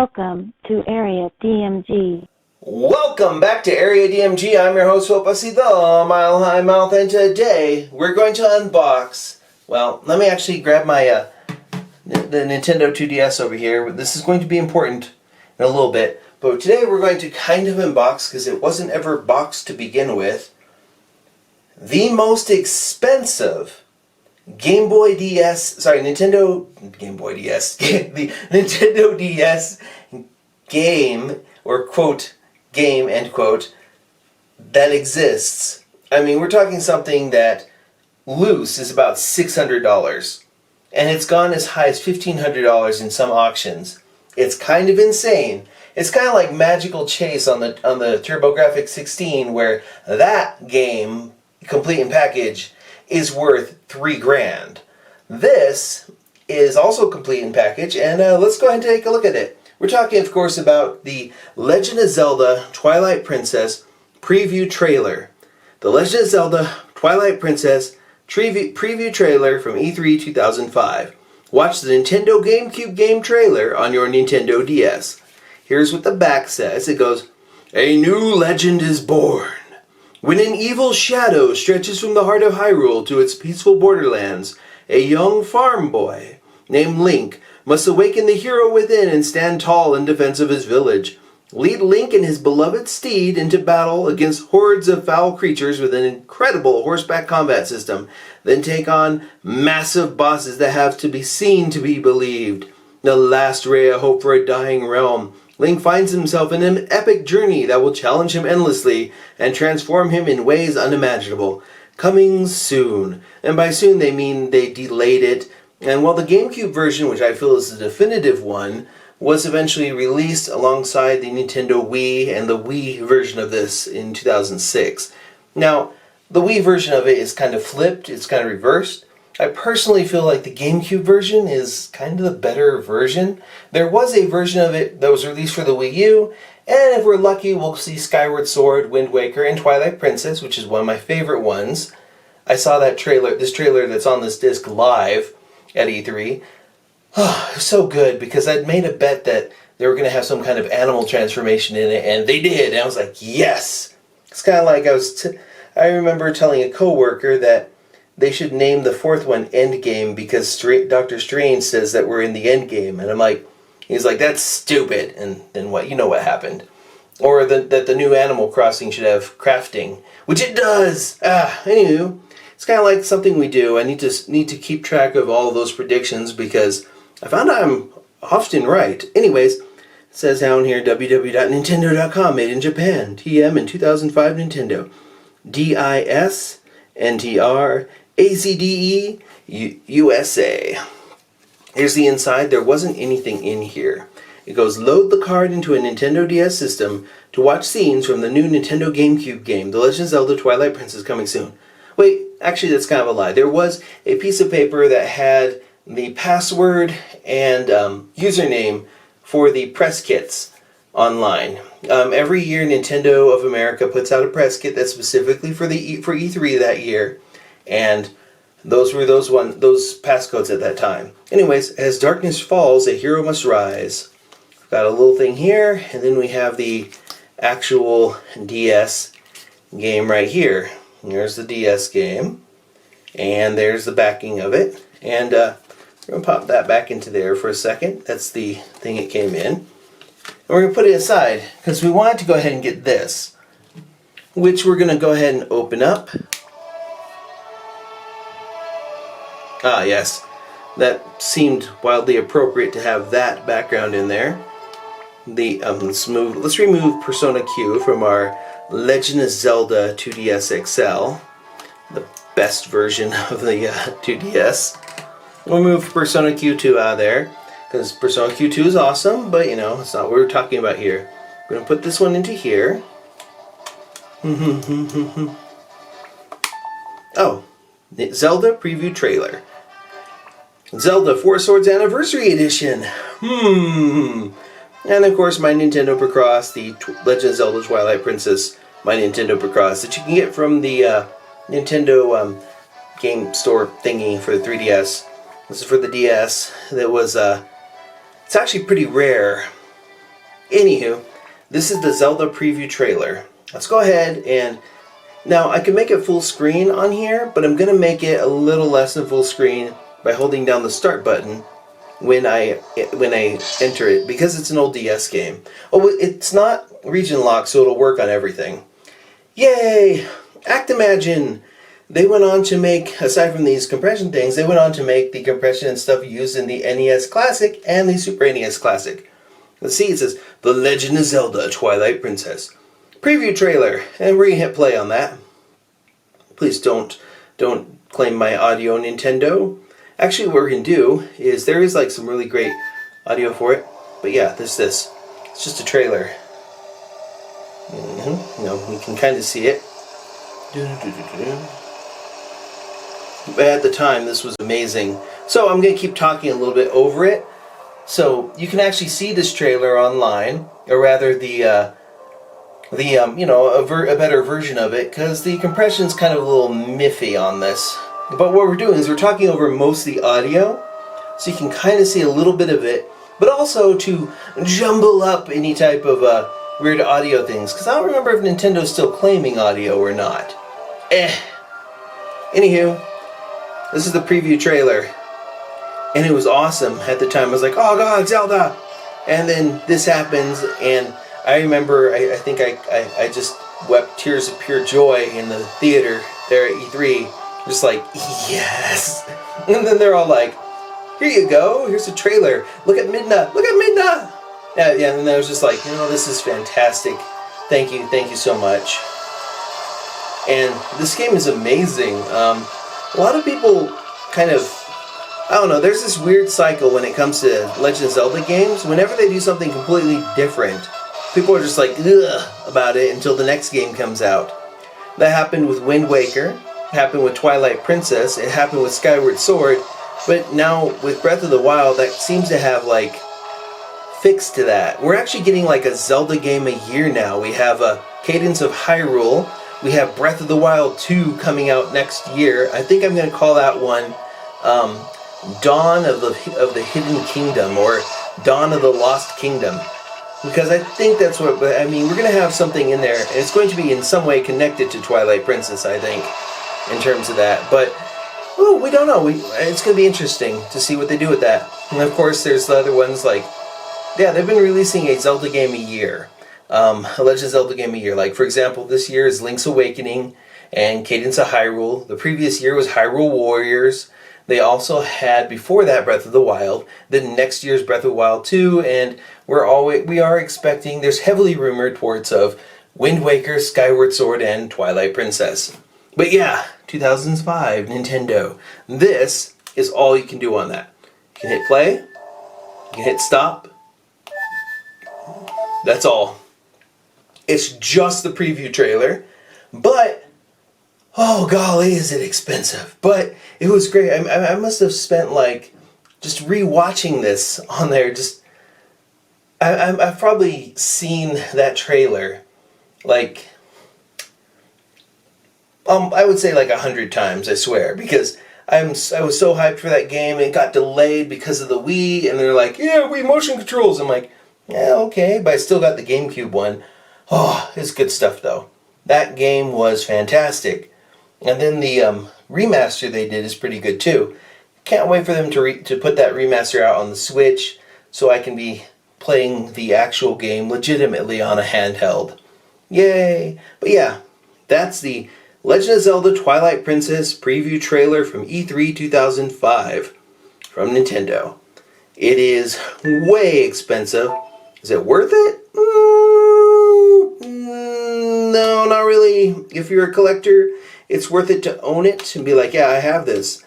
Welcome to Area DMG. Welcome back to Area DMG. I'm your host, Hope. I see the Mile High Mouth, and today we're going to unbox. Well, let me actually grab my the Nintendo 2DS over here. This is going to be important in a little bit, but today we're going to kind of unbox, because it wasn't ever boxed to begin with, the most expensive Nintendo Game Boy DS, the Nintendo DS game, or quote, game, end quote, that exists. I mean, we're talking something that loose is about $600, and it's gone as high as $1,500 in some auctions. It's kind of insane. It's kind of like Magical Chase on the TurboGrafx 16, where that game, complete in package, is worth $3,000. This is also complete in package, and let's go ahead and take a look at it. We're talking, of course, about the Legend of Zelda Twilight Princess preview trailer. The Legend of Zelda Twilight Princess preview trailer from E3 2005. Watch the Nintendo GameCube game trailer on your Nintendo DS. Here's what the back says. It goes, "A new legend is born. When an evil shadow stretches from the heart of Hyrule to its peaceful borderlands, a young farm boy named Link must awaken the hero within and stand tall in defense of his village. Lead Link and his beloved steed into battle against hordes of foul creatures with an incredible horseback combat system. Then take on massive bosses that have to be seen to be believed. The last ray of hope for a dying realm. Link finds himself in an epic journey that will challenge him endlessly and transform him in ways unimaginable. Coming soon." And by soon they mean they delayed it. And while the GameCube version, which I feel is the definitive one, was eventually released alongside the Nintendo Wii and the Wii version of this in 2006. Now, the Wii version of it is kind of flipped, it's kind of reversed. I personally feel like the GameCube version is kind of the better version. There was a version of it that was released for the Wii U, and if we're lucky, we'll see Skyward Sword, Wind Waker, and Twilight Princess, which is one of my favorite ones. I saw that trailer, this trailer that's on this disc, live at E3. Oh, it was so good, because I'd made a bet that they were going to have some kind of animal transformation in it, and they did, and I was like, yes! It's kind of like I remember telling a coworker that they should name the fourth one Endgame, because Doctor Strange says that we're in the Endgame, and I'm like, he's like, that's stupid, and then what? You know what happened. Or that the new Animal Crossing should have crafting, which it does! Anywho, it's kind of like something we do. I need to keep track of all of those predictions, because I found I'm often right. Anyways, it says down here, www.nintendo.com, made in Japan, TM in 2005 Nintendo, DIS, NTR, ACDE, USA. Here's the inside. There wasn't anything in here. It goes, load the card into a Nintendo DS system to watch scenes from the new Nintendo GameCube game, The Legend of Zelda Twilight Princess, coming soon. Wait, actually that's kind of a lie. There was a piece of paper that had the password and username for the press kits online. Every year Nintendo of America puts out a press kit that's specifically for E3 that year, and those were those passcodes at that time. Anyways, as darkness falls, a hero must rise. We've got a little thing here, and then we have the actual DS game right here. Here's the DS game, and there's the backing of it, and we're going to pop that back into there for a second. That's the thing it came in. And we're going to put it aside, because we wanted to go ahead and get this, which we're going to go ahead and open up. Ah, yes. That seemed wildly appropriate to have that background in there. Let's remove Persona Q from our Legend of Zelda 2DS XL, the best version of the 2DS. We'll move Persona Q2 out of there, because Persona Q2 is awesome, but you know, it's not what we're talking about here. We're going to put this one into here. Oh, Zelda preview trailer. Zelda Four Swords Anniversary Edition. And of course my Nintendo Picross, the Legend of Zelda Twilight Princess, my Nintendo Picross, that you can get from the Nintendo game store thingy for the 3DS. This is for the DS. That was, it's actually pretty rare Anywho, this is the Zelda preview trailer. Let's go ahead and... Now, I can make it full screen on here, but I'm going to make it a little less than full screen by holding down the start button when I enter it, because it's an old DS game. Oh, it's not region locked, so it'll work on everything. Yay! Actimagine! They went on to make, aside from these compression things, they went on to make the compression and stuff used in the NES Classic and the Super NES Classic. Let's see, it says, The Legend of Zelda, Twilight Princess. Preview trailer, and we're going to hit play on that. Please don't claim my audio, Nintendo. Actually, what we're going to do is, there is like some really great audio for it, but yeah, this. It's just a trailer. You know, we can kind of see it. But at the time, this was amazing. So I'm going to keep talking a little bit over it. So you can actually see this trailer online, or rather a better version of it, because the compression's kind of a little miffy on this. But what we're doing is we're talking over most of the audio, so you can kind of see a little bit of it, but also to jumble up any type of weird audio things, because I don't remember if Nintendo's still claiming audio or not. Anywho, this is the preview trailer, and it was awesome at the time. I was like, oh god, Zelda! And then this happens, and I remember, I think I just wept tears of pure joy in the theater there at E3. Just like, yes! And then they're all like, here you go, here's a trailer. Look at Midna! Look at Midna! Yeah, and I was just like, this is fantastic. Thank you so much. And this game is amazing. A lot of people kind of, I don't know, there's this weird cycle when it comes to Legend of Zelda games. Whenever they do something completely different, people are just like, ugh, about it until the next game comes out. That happened with Wind Waker, it happened with Twilight Princess, it happened with Skyward Sword, but now with Breath of the Wild, that seems to have like fixed to that. We're actually getting like a Zelda game a year now. We have a Cadence of Hyrule, we have Breath of the Wild 2 coming out next year. I think I'm going to call that one Dawn of the Hidden Kingdom, or Dawn of the Lost Kingdom. Because I think that's what, I mean, we're going to have something in there, and it's going to be in some way connected to Twilight Princess, I think, in terms of that. But, we don't know. It's going to be interesting to see what they do with that. And of course, there's the other ones like, yeah, they've been releasing a Zelda game a year. A Legend of Zelda game a year. Like, for example, this year is Link's Awakening and Cadence of Hyrule. The previous year was Hyrule Warriors. They also had, before that, Breath of the Wild. Then next year's Breath of the Wild 2, and we are expecting, there's heavily rumored reports of Wind Waker, Skyward Sword, and Twilight Princess. But yeah, 2005, Nintendo. This is all you can do on that. You can hit play, you can hit stop. That's all. It's just the preview trailer, but oh golly, is it expensive. But it was great. I must have spent like just re-watching this on there. I've probably seen that trailer like I would say like 100 times, I swear, because I was so hyped for that game, and it got delayed because of the Wii, and they're like, yeah, Wii motion controls. I'm like, yeah, okay, but I still got the GameCube one. Oh, it's good stuff though. That game was fantastic. And then the remaster they did is pretty good too. Can't wait for them to put that remaster out on the Switch, so I can be playing the actual game legitimately on a handheld. Yay! But yeah, that's the Legend of Zelda Twilight Princess preview trailer from E3 2005 from Nintendo. It is way expensive. Is it worth it? No, not really. If you're a collector, it's worth it to own it and be like, yeah, I have this.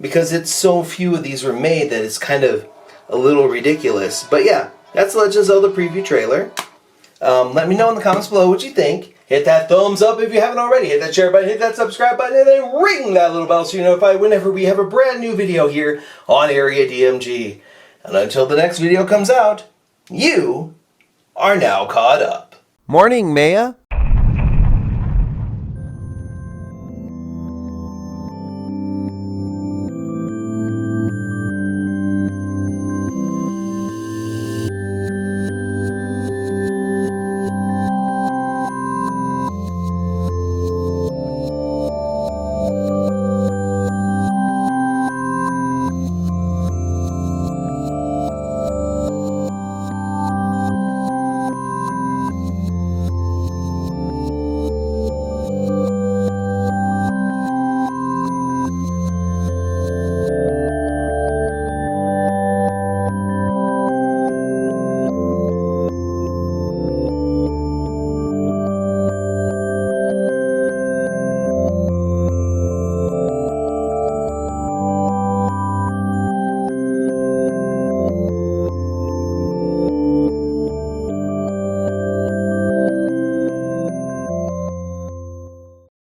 Because it's so few of these were made that it's kind of a little ridiculous. But yeah, that's the Legend of Zelda preview trailer. Let me know in the comments below what you think. Hit that thumbs up if you haven't already. Hit that share button, hit that subscribe button, and then ring that little bell so you're notified whenever we have a brand new video here on Area DMG. And until the next video comes out, you are now caught up. Morning, Maya.